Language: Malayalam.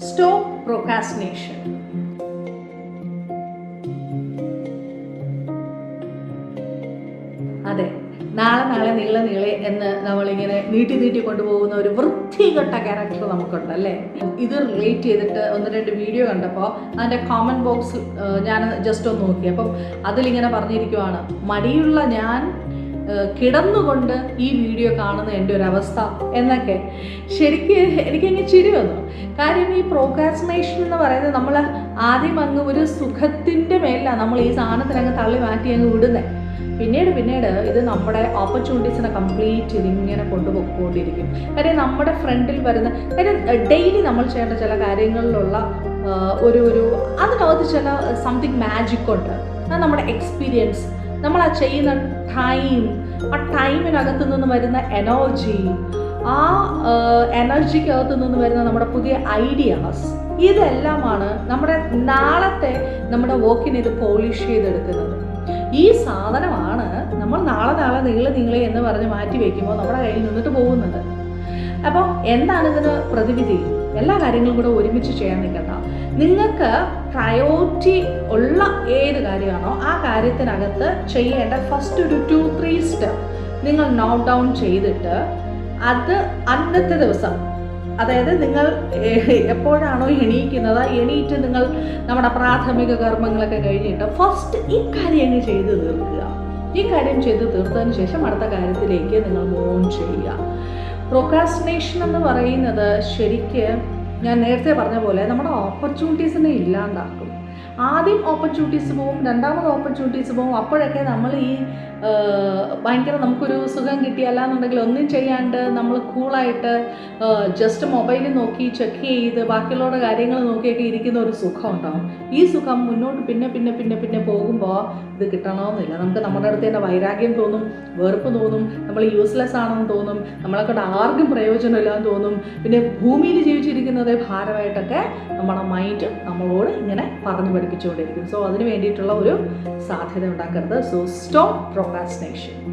Stop procrastination. അതെ, നാളെ നീളെ എന്ന് നമ്മളിങ്ങനെ നീട്ടി കൊണ്ടുപോകുന്ന ഒരു വൃത്തികെട്ട ക്യാരക്ടർ നമുക്കുണ്ട് അല്ലേ. ഇത് റിലേറ്റ് ചെയ്തിട്ട് 1-2 വീഡിയോ കണ്ടപ്പോൾ അതിൻ്റെ കോമൻറ്റ് ബോക്സ് ഞാൻ ജസ്റ്റ് ഒന്ന് നോക്കി. അപ്പം അതിലിങ്ങനെ പറഞ്ഞിരിക്കുവാണ്, മടിയുള്ള ഞാൻ കിടന്നുകൊണ്ട് ഈ വീഡിയോ കാണുന്ന എൻ്റെ ഒരു അവസ്ഥ എന്നൊക്കെ. ശരിക്ക് എനിക്കങ്ങ് ചിരി വന്നു. കാര്യം ഈ പ്രോക്രാസ്റ്റിനേഷൻ എന്ന് പറയുന്നത് നമ്മൾ ആദ്യം അങ്ങ് ഒരു സുഖത്തിൻ്റെ മേലാണ് നമ്മൾ ഈ സാധനത്തിനങ്ങ് തള്ളി മാറ്റി അങ്ങ് വിടുന്നത്. പിന്നീട് ഇത് നമ്മുടെ ഓപ്പർച്യൂണിറ്റീസിനെ കംപ്ലീറ്റ് ഇതിങ്ങനെ കൊണ്ടുപോയിക്കൊണ്ടിരിക്കും. കാര്യം നമ്മുടെ ഫ്രണ്ടിൽ വരുന്ന കാര്യം ഡെയിലി നമ്മൾ ചെയ്യേണ്ട ചില കാര്യങ്ങളിലുള്ള ഒരു അതിനകത്ത് ചില സംതിങ് മാജിക് ഉണ്ട്. അത് നമ്മുടെ എക്സ്പീരിയൻസ്, നമ്മൾ ആ ചെയ്യുന്ന ആ ടൈമിനകത്ത് നിന്ന് വരുന്ന എനർജി, ആ എനർജിക്കകത്ത് നിന്ന് വരുന്ന നമ്മുടെ പുതിയ ഐഡിയാസ്, ഇതെല്ലാമാണ് നമ്മുടെ നാളത്തെ നമ്മുടെ വർക്കിനെ ഇത് പോളിഷ് ചെയ്തെടുക്കുന്നത്. ഈ സാധനമാണ് നമ്മൾ നാളെ നീളെ എന്ന് പറഞ്ഞ് മാറ്റി വയ്ക്കുമ്പോൾ നമ്മുടെ കയ്യിൽ നിന്നിട്ട് പോകുന്നത്. അപ്പോൾ എന്താണ് ഇതിന് പ്രതിവിധി? എല്ലാ കാര്യങ്ങളും കൂടെ ഒരുമിച്ച് ചെയ്യാൻ നിൽക്കണ്ട. നിങ്ങൾക്ക് പ്രയോറിറ്റി ഉള്ള ഏത് കാര്യമാണോ ആ കാര്യത്തിനകത്ത് ചെയ്യേണ്ട ഫസ്റ്റ് ഒരു 2-3 സ്റ്റെപ്പ് നിങ്ങൾ നോട്ട് ഡൗൺ ചെയ്തിട്ട് അത് അന്നത്തെ ദിവസം, അതായത് നിങ്ങൾ എപ്പോഴാണോ എണീറ്റ് നിങ്ങൾ നമ്മുടെ പ്രാഥമിക കർമ്മങ്ങളൊക്കെ കഴിഞ്ഞിട്ട് ഫസ്റ്റ് ഈ കാര്യം അങ്ങ് ചെയ്ത് തീർക്കുക. ഈ കാര്യം ചെയ്ത് തീർത്തതിന് ശേഷം അടുത്ത കാര്യത്തിലേക്ക് നിങ്ങൾ മൂവ് ചെയ്യുക. പ്രോക്രാസ്റ്റിനേഷൻ എന്ന് പറയുന്നത് ശരിക്ക് ഞാൻ നേരത്തെ പറഞ്ഞ പോലെ നമ്മുടെ ഓപ്പർച്യൂണിറ്റീസിനെ ഇല്ലാണ്ടാക്കും. ആദ്യം ഓപ്പർച്യൂണിറ്റീസ് പോവും, രണ്ടാമത് ഓപ്പർച്യൂണിറ്റീസ് പോവും. അപ്പോഴൊക്കെ നമ്മൾ ഈ ഭയങ്കര നമുക്കൊരു സുഖം കിട്ടിയല്ല എന്നുണ്ടെങ്കിൽ ഒന്നും ചെയ്യാണ്ട് നമ്മൾ കൂളായിട്ട് ജസ്റ്റ് മൊബൈലിൽ നോക്കി ചെക്ക് ചെയ്ത് ബാക്കിയുള്ളവരുടെ കാര്യങ്ങൾ നോക്കിയൊക്കെ ഇരിക്കുന്ന ഒരു സുഖം ഉണ്ടാവും. ഈ സുഖം മുന്നോട്ട് പിന്നെ പോകുമ്പോൾ ഇത് കിട്ടണമെന്നില്ല. നമുക്ക് നമ്മുടെ അടുത്ത് തന്നെ വൈരാഗ്യം തോന്നും, വെറുപ്പ് തോന്നും, നമ്മൾ യൂസ്ലെസ് ആണെന്ന് തോന്നും, നമ്മളെക്കൊണ്ട് ആർക്കും പ്രയോജനമില്ലാന്ന് തോന്നും. പിന്നെ ഭൂമിയിൽ ജീവിച്ചിരിക്കുന്നതേ ഭാരമായിട്ടൊക്കെ നമ്മുടെ മൈൻഡ് നമ്മളോട് ഇങ്ങനെ പറഞ്ഞു പഠിപ്പിച്ചുകൊണ്ടിരിക്കും. സോ അതിന് വേണ്ടിയിട്ടുള്ള ഒരു സാധ്യത ഉണ്ടാക്കരുത്. So stop procrastination.